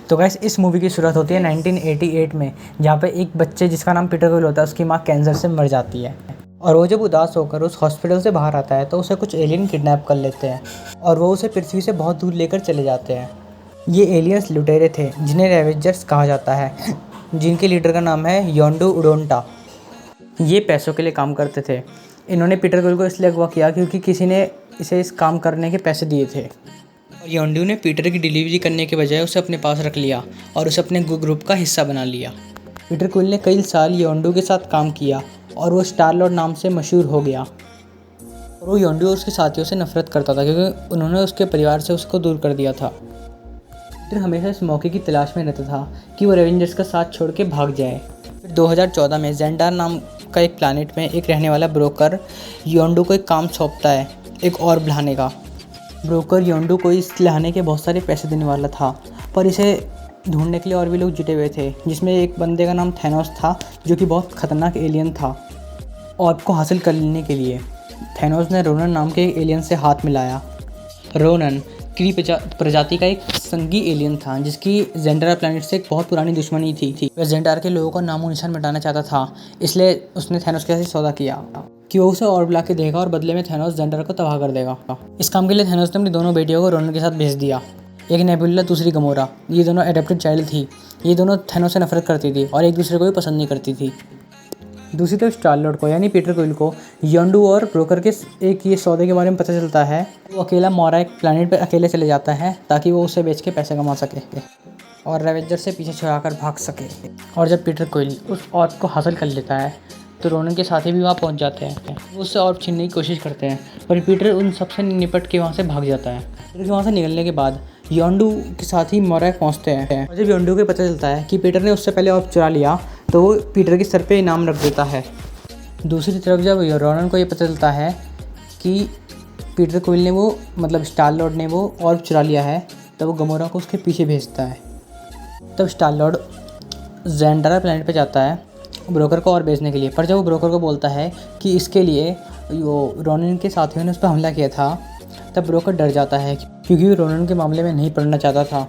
तो गाइस इस मूवी की शुरुआत होती है 1988 में, जहाँ पे एक बच्चे जिसका नाम पीटर क्विल होता है, उसकी माँ कैंसर से मर जाती है और वो जब उदास होकर उस हॉस्पिटल से बाहर आता है तो उसे कुछ एलियन किडनैप कर लेते हैं और वो उसे पृथ्वी से बहुत दूर लेकर चले जाते हैं। ये एलियंस लुटेरे थे जिन्हें रेवेंजर्स कहा जाता है, जिनके लीडर का नाम है योंडू उडोंटा। ये पैसों के लिए काम करते थे। इन्होंने पीटर क्विल को इसलिए अगवा किया क्योंकि किसी ने इसे इस काम करने के पैसे दिए थे और योंडू ने पीटर की डिलीवरी करने के बजाय उसे अपने पास रख लिया और उसे अपने ग्रुप का हिस्सा बना लिया। पीटर क्विल ने कई साल योंडू के साथ काम किया और वो स्टार लॉर्ड नाम से मशहूर हो गया। और वो योंडू और उसके साथियों से नफरत करता था क्योंकि उन्होंने उसके परिवार से उसको दूर कर दिया था। पीटर हमेशा इस मौके की तलाश में रहता था कि वो रेवेंजर्स का साथ छोड़ के भाग जाए। फिर 2014 में जेंडार नाम का एक प्लैनेट में एक रहने वाला ब्रोकर योंडू को एक काम सौंपता है, एक ऑर्ब लाने का। ब्रोकर योंडू को इस लाने के बहुत सारे पैसे देने वाला था, पर इसे ढूंढने के लिए और भी लोग जुटे हुए थे, जिसमें एक बंदे का नाम थैनोस था जो कि बहुत खतरनाक एलियन था। ऑर्ब को हासिल कर लेने के लिए थैनोस ने रोनन नाम के एक एलियन से हाथ मिलाया। रोनन क्री प्रजाति का एक संगी एलियन था जिसकी जेंडार प्लैनेट से एक बहुत पुरानी दुश्मनी थी। वह जेंडार के लोगों का नामो निशान मिटाना चाहता था, इसलिए उसने थैनोस के साथ सौदा किया कि वो उसे ऑर्ब ला के देगा और बदले में थैनोस जेंडार को तबाह कर देगा। इस काम के लिए थैनोस ने अपनी दोनों बेटियों को रोनन के साथ भेज दिया, एक नेबुला दूसरी गमोरा। ये दोनों एडॉप्टेड चाइल्ड थी। ये दोनों थैनोस से नफरत करती थी और एक दूसरे को भी पसंद नहीं करती थी। दूसरी तरफ स्टार लॉर्ड को यानी पीटर क्विल को योंडू और ब्रोकर के एक ये सौदे के बारे में पता चलता है। वो अकेला मोरा एक प्लैनेट पर अकेले चले जाता है ताकि वो उसे बेच के पैसे कमा सके और रेवेंजर से पीछे छुड़ाकर भाग सके। और जब पीटर क्विल उस ऑर्ब को हासिल कर लेता है तो रोनन के साथी भी वहाँ पहुँच जाते हैं। वो उससे ऑर्ब छीनने की कोशिश करते हैं पर पीटर उन सबसे निपट के वहाँ से भाग जाता है। पीटर वहाँ से निकलने के बाद योंडू के साथ ही मोरा पहुँचते हैं और जब योंडू को पता चलता है कि पीटर ने उससे पहले ऑर्ब चुरा लिया तो वो पीटर के सर पे इनाम रख देता है। दूसरी तरफ जब रोनन को ये पता चलता है कि पीटर क्विल ने स्टार लॉर्ड ने वो ऑर्ब चुरा लिया है, तब वो गमोरा को उसके पीछे भेजता है। तब स्टार लॉर्ड जेंडारा प्लैनेट पे जाता है ब्रोकर को और बेचने के लिए, पर जब वो ब्रोकर को बोलता है कि इसके लिए वो रोनन के साथियों ने उस पर हमला किया था, तब ब्रोकर डर जाता है क्योंकि वो रोनन के मामले में नहीं पड़ना चाहता था।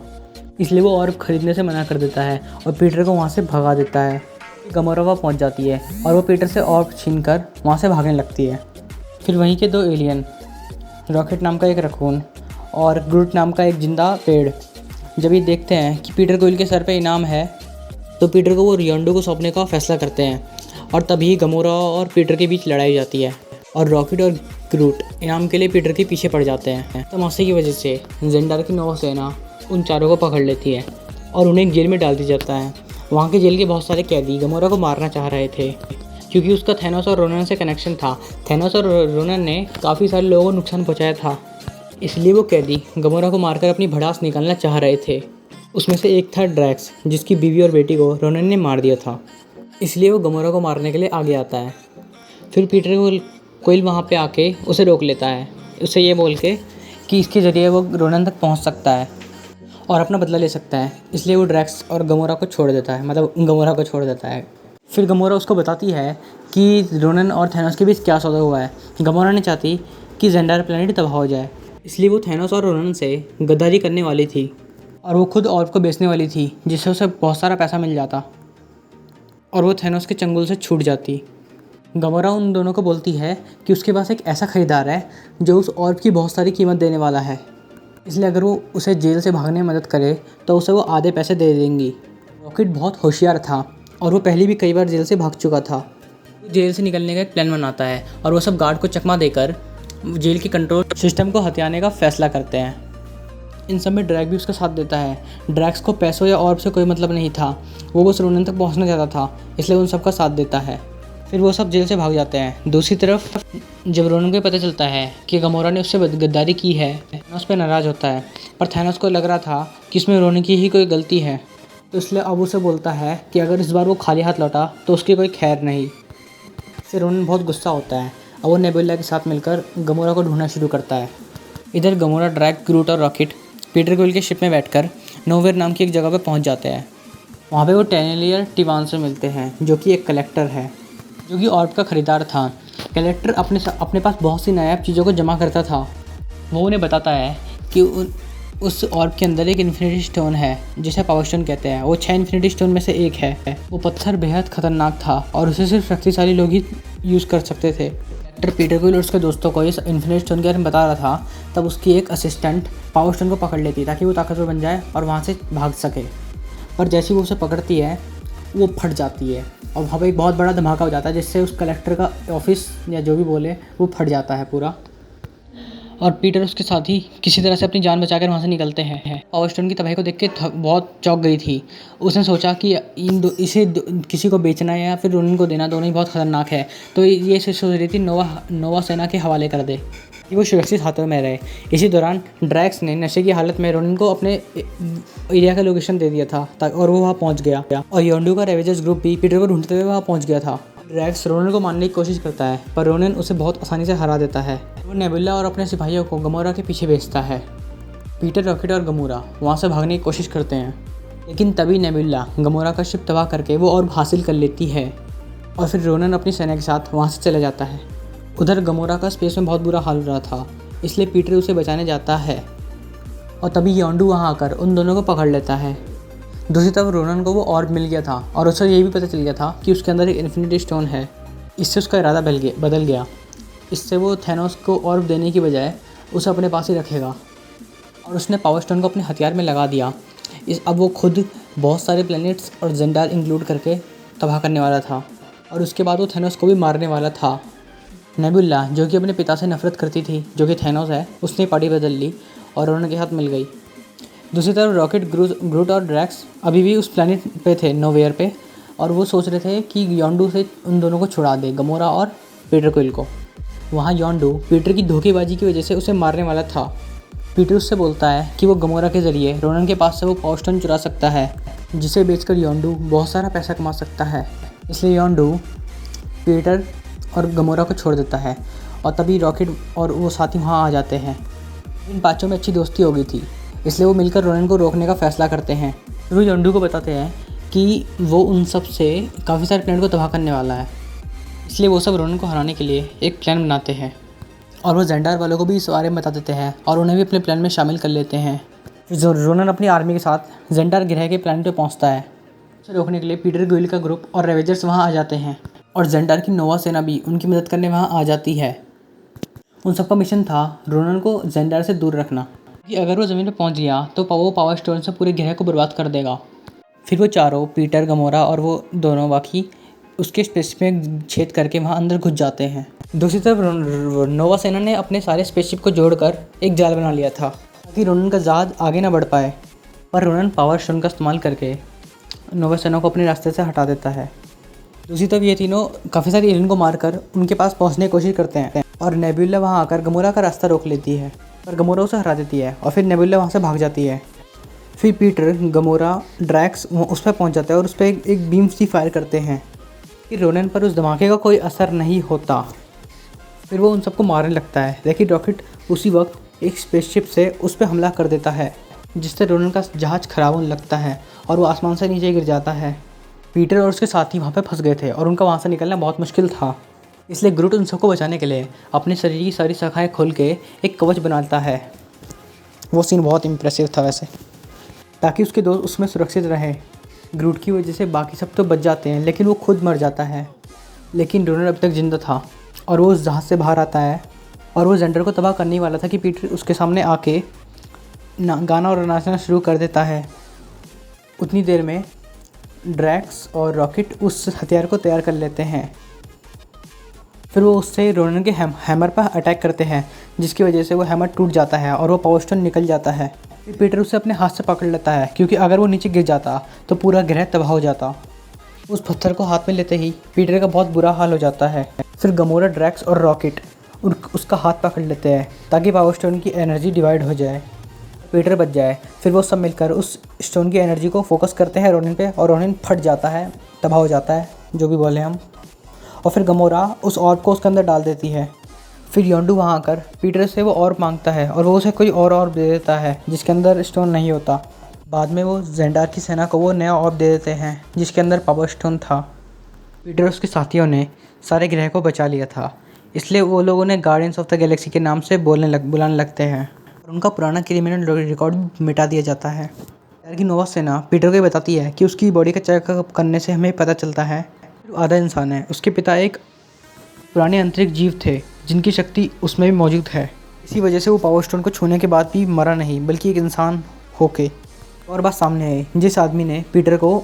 इसलिए वो ऑर्ब खरीदने से मना कर देता है और पीटर को वहाँ से भगा देता है। गमोरा वहाँ पहुँच जाती है और वो पीटर से ऑर्ब छीनकर वहाँ से भागने लगती है। फिर वहीं के दो एलियन, रॉकेट नाम का एक रकून और ग्रूट नाम का एक जिंदा पेड़, जब ये देखते हैं कि पीटर क्विल के सर पे इनाम है तो पीटर को वो योंडू को सौंपने का फैसला करते हैं और तभी गमोरा और पीटर के बीच लड़ाई हो जाती है और रॉकेट और ग्रूट इनाम के लिए पीटर के पीछे पड़ जाते हैं। तमाशे की वजह से जेंडार की नौसेना उन चारों को पकड़ लेती है और उन्हें जेल में डाल दिया जाता है। वहाँ के जेल के बहुत सारे कैदी गमोरा को मारना चाह रहे थे क्योंकि उसका थैनोस और रोनन से कनेक्शन था। थैनोस और रोनन ने काफ़ी सारे लोगों को नुकसान पहुँचाया था, इसलिए वो कैदी गमोरा को मारकर अपनी भड़ास निकालना चाह रहे थे। उसमें से एक था ड्रैक्स, जिसकी बीवी और बेटी को रोनन ने मार दिया था, इसलिए वो गमोरा को मारने के लिए आगे आता है। फिर पीटर क्विल वहाँ पे आके उसे रोक लेता है, उसे ये बोल के कि इसके ज़रिए वो रोनन तक पहुँच सकता है और अपना बदला ले सकता है, इसलिए वो ड्रैक्स और गमोरा को छोड़ देता है। फिर गमोरा उसको बताती है कि रोनन और थैनोस के बीच क्या सौदा हुआ है। गमोरा ने चाहती कि जेंडार प्लैनेट तबाह हो जाए, इसलिए वो थैनोस और रोनन से गद्दारी करने वाली थी और वो खुद ऑर्ब को बेचने वाली थी, जिससे उसे बहुत सारा पैसा मिल जाता और वो थैनोस के चंगुल से छूट जाती। गमोरा उन दोनों को बोलती है कि उसके पास एक ऐसा ख़रीदार है जो उस ऑर्ब की बहुत सारी कीमत देने वाला है, इसलिए अगर वो उसे जेल से भागने में मदद करे तो उसे वो आधे पैसे दे देंगी। रॉकेट बहुत होशियार था और वो पहले भी कई बार जेल से भाग चुका था। वो जेल से निकलने का एक प्लान बनाता है और वो सब गार्ड को चकमा देकर जेल के कंट्रोल सिस्टम को हथियाने का फैसला करते हैं। इन सब में ड्रैक भी उसका साथ देता है। ड्रैक्स को पैसों या ऑर्ब से कोई मतलब नहीं था, वो बस रोनन तक पहुंचना चाहता था, इसलिए उन सब का साथ देता है। फिर वो सब जेल से भाग जाते हैं। दूसरी तरफ जब रोनन को पता चलता है कि गमोरा ने उससे गद्दारी की है, थैनोस पे नाराज़ होता है, पर थैनोस को लग रहा था कि इसमें रोनन की ही कोई गलती है, तो इसलिए अब उसे बोलता है कि अगर इस बार वो खाली हाथ लौटा तो उसकी कोई खैर नहीं। फिर रोनन बहुत गुस्सा होता है और वो नेबुला के साथ मिलकर गमोरा को ढूंढना शुरू करता है। इधर गमोरा, ड्रैक, ग्रूट और रॉकेट पीटर क्विल के शिप में बैठकर नोवेयर नाम की एक जगह पर पहुंच जाते हैं। वहाँ पे वो टेनेलियर टिवान से मिलते हैं, जो कि एक कलेक्टर है, जो कि ऑर्ब का ख़रीदार था। कलेक्टर अपने पास बहुत सी नायाब चीज़ों को जमा करता था। वो उन्हें बताता है कि उस ऑर्ब के अंदर एक इन्फिनिटी स्टोन है जिसे पावर स्टोन कहते हैं। वो 6 इन्फिनिटी स्टोन में से एक है। वो पत्थर बेहद खतरनाक था और उसे सिर्फ शक्तिशाली लोग ही यूज़ कर सकते थे। डॉक्टर पीटर क्विल और उसके दोस्तों को इस इन्फिनिटी स्टोन के बारे में बता रहा था, तब उसकी एक असिस्टेंट पावर स्टोन को पकड़ लेती ताकि वो ताकतवर बन जाए और वहाँ से भाग सके। पर जैसे ही वो उसे पकड़ती है वो फट जाती है और वहाँ पर एक बहुत बड़ा धमाका हो जाता है जिससे उस कलेक्टर का ऑफिस या जो भी बोले वो फट जाता है पूरा। और पीटर उसके साथ ही किसी तरह से अपनी जान बचाकर वहाँ से निकलते हैं। पावर स्टोन की तबाही को देख के बहुत चौंक गई थी। उसने सोचा कि इसे किसी को बेचना है या फिर रोनिन को देना, दोनों ही बहुत ख़तरनाक है। तो ये सोच रही थी नोवा सेना के हवाले कर दे कि वो सुरक्षित हाथों में रहे। इसी दौरान ड्रैक्स ने नशे की हालत में रोनिन को अपने एरिया का लोकेशन दे दिया था और वो वहाँ पहुँच गया। और योंडू का रेवेजर्स ग्रुप भी पीटर को ढूंढते हुए वहाँ पहुँच गया था। ड्रैक्स रोनिन को मारने की कोशिश करता है पर रोनिन उसे बहुत आसानी से हरा देता है। वो नेबुला और अपने सिपाहियों को गमोरा के पीछे भेजता है। पीटर, रॉकेट और गमोरा वहाँ से भागने की कोशिश करते हैं, लेकिन तभी नेबुला गमोरा का शिप तबाह करके वो और हासिल कर लेती है और फिर रोनिन अपनी सेना के साथ वहाँ से चला जाता है। उधर गमोरा का स्पेस में बहुत बुरा हाल हो रहा था, इसलिए पीटर उसे बचाने जाता है और तभी योंडू वहाँ आकर उन दोनों को पकड़ लेता है। दूसरी तरफ रोनिन को वो ऑर्ब मिल गया था और उसे ये भी पता चल गया था कि उसके अंदर एक इन्फिनिटी स्टोन है। इससे उसका इरादा बदल गया। इससे वो थैनोस को ऑर्ब देने की बजाय उसे अपने पास ही रखेगा और उसने पावर स्टोन को अपने हथियार में लगा दिया। अब वो खुद बहुत सारे प्लैनेट्स और जेंडार इंक्लूड करके तबाह करने वाला था और उसके बाद वो थैनोस को भी मारने वाला था। नेबुला, जो कि अपने पिता से नफरत करती थी, जो कि थैनोस है, उसने पार्टी बदल ली और रोनिन के साथ मिल गई। दूसरी तरफ रॉकेट, ग्रूट और ड्रैक्स अभी भी उस प्लैनेट पे थे, नोवेयर पे, और वो सोच रहे थे कि योंडू से उन दोनों को छुड़ा दे, गमोरा और पीटर क्विल को। वहाँ योंडू पीटर की धोखेबाजी की वजह से उसे मारने वाला था। पीटर उससे बोलता है कि वो गमोरा के ज़रिए रोनिन के पास से वो पावर स्टोन चुरा सकता है, जिसे बेचकर योंडू बहुत सारा पैसा कमा सकता है। इसलिए योंडू पीटर और गमोरा को छोड़ देता है और तभी रॉकेट और वो साथी वहाँ आ जाते हैं। इन पाँचों में अच्छी दोस्ती हो गई थी, इसलिए वो मिलकर रोनिन को रोकने का फैसला करते हैं। वो योंडू को बताते हैं कि वो उन सब से काफ़ी सारे प्लान को तबाह करने वाला है, इसलिए वो सब रोनिन को हराने के लिए एक प्लान बनाते हैं और वो जेंडार वालों को भी इस बारे में बता देते हैं और उन्हें भी अपने प्लान में शामिल कर लेते हैं। जो रोनिन अपनी आर्मी के साथ जेंडार ग्रह के प्लान पर पहुँचता है। उसे रोकने के लिए पीटर क्विल का ग्रुप और रेवेजर्स वहाँ आ जाते हैं और जेंडार की नोवा सेना भी उनकी मदद करने वहाँ आ जाती है। उन सबका मिशन था रोनिन को जेंडार से दूर रखना, कि अगर वो ज़मीन पर पहुंच गया तो वो पावर स्टोन से पूरे ग्रह को बर्बाद कर देगा। फिर वो चारों, पीटर, गमोरा और वो दोनों बाकी उसके स्पेसशिप में छेद करके वहाँ अंदर घुस जाते हैं। दूसरी तरफ नोवा सेना ने अपने सारे स्पेसशिप को जोड़कर एक जाल बना लिया था ताकि रोनिन का जहाज आगे ना बढ़ पाए, पर रोनिन पावर स्टोन का इस्तेमाल करके नोवा सेना को अपने रास्ते से हटा देता है। दूसरी तरफ ये तीनों काफ़ी सारे एलियन को मारकर उनके पास पहुँचने की कोशिश करते हैं और नेबुला वहाँ आकर गमोरा का रास्ता रोक लेती है, पर गमोरा उसे हरा देती है और फिर नेबुला वहाँ से भाग जाती है। फिर पीटर, गमोरा, ड्रैक्स उस पर पहुँच जाता है और उस पर एक बीम सी फायर करते हैं कि रोनिन पर उस धमाके का कोई असर नहीं होता। फिर वो उन सबको मारने लगता है, लेकिन रॉकेट उसी वक्त एक स्पेसशिप से उस पर हमला कर देता है, जिससे रोनिन का जहाज़ खराब होने लगता है और वो आसमान से नीचे गिर जाता है। पीटर और उसके साथी वहाँ पर फंस गए थे और उनका वहाँ से निकलना बहुत मुश्किल था, इसलिए ग्रूट उन सबको बचाने के लिए अपने शरीर की सारी शाखाएँ खोल के एक कवच बनाता है। वो सीन बहुत इम्प्रेसिव था वैसे, ताकि उसके दोस्त उसमें सुरक्षित रहें। ग्रूट की वजह से बाकी सब तो बच जाते हैं, लेकिन वो खुद मर जाता है। लेकिन रोनिन अब तक जिंदा था और वो उस जहाज़ से बाहर आता है और वो जेंडर को तबाह करने वाला था कि पीटर उसके सामने आके गाना और नाचना शुरू कर देता है। उतनी देर में ड्रैक्स और रॉकेट उस हथियार को तैयार कर लेते हैं। फिर वो उससे रोनिन के हैमर पर अटैक करते हैं, जिसकी वजह से वो हैमर टूट जाता है और वो पावर स्टोन निकल जाता है। फिर पीटर उसे अपने हाथ से पकड़ लेता है, क्योंकि अगर वो नीचे गिर जाता तो पूरा ग्रह तबाह हो जाता। उस पत्थर को हाथ में लेते ही पीटर का बहुत बुरा हाल हो जाता है। फिर गमोरा, ड्रैक्स और रॉकेट उसका हाथ पकड़ लेते हैं ताकि पावर स्टोन की एनर्जी डिवाइड हो जाए, पीटर बच जाए। फिर वो सब मिलकर उस स्टोन की एनर्जी को फोकस करते हैं रोनिन पे और रोनिन फट जाता है, तबाह हो जाता है, जो भी बोले हम। और फिर गमोरा उस ऑर्ब को उसके अंदर डाल देती है। फिर योंडू वहाँ आकर पीटर से वो ऑर्ब मांगता है और वो उसे कोई और ऑर्ब दे देता है जिसके अंदर स्टोन नहीं होता। बाद में वो जेंडार की सेना को वो नया ऑर्ब दे देते हैं जिसके अंदर पावर स्टोन था। पीटर और उसके साथियों ने सारे ग्रह को बचा लिया था, इसलिए वो लोग उन्हें गार्डियंस ऑफ द गैलेक्सी के नाम से बुलाने लगते हैं। और उनका पुराना क्रिमिनल रिकॉर्ड भी मिटा दिया जाता है। यार की नोवा सेना पीटर को ये बताती है कि उसकी बॉडी का चेकअप करने से हमें पता चलता है आधा इंसान है। उसके पिता एक पुराने अंतरिक्ष जीव थे जिनकी शक्ति उसमें भी मौजूद है। इसी वजह से वो पावर स्टोन को छूने के बाद भी मरा नहीं, बल्कि एक इंसान होके। और बात सामने आई, जिस आदमी ने पीटर को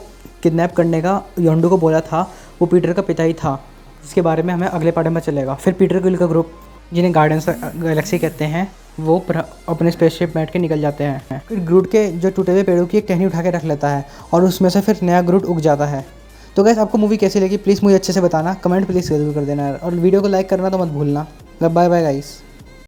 किडनैप करने का योंडू को बोला था वो पीटर का पिता ही था, जिसके बारे में हमें अगले पार्ट में चलेगा। फिर पीटर क्विल का ग्रुप, जिन्हें गार्डियंस गैलेक्सी कहते हैं, वो अपने स्पेसशिप बैठ के निकल जाते हैं। फिर ग्रूट के जो टूटे हुए पेड़ों की एक टहनी उठा के रख लेता है और उसमें से फिर नया ग्रूट उग जाता है। तो गाइस, आपको मूवी कैसी लगी प्लीज़ मुझे अच्छे से बताना, कमेंट प्लीज़ जरूर कर देना और वीडियो को लाइक करना तो मत भूलना। Bye bye guys.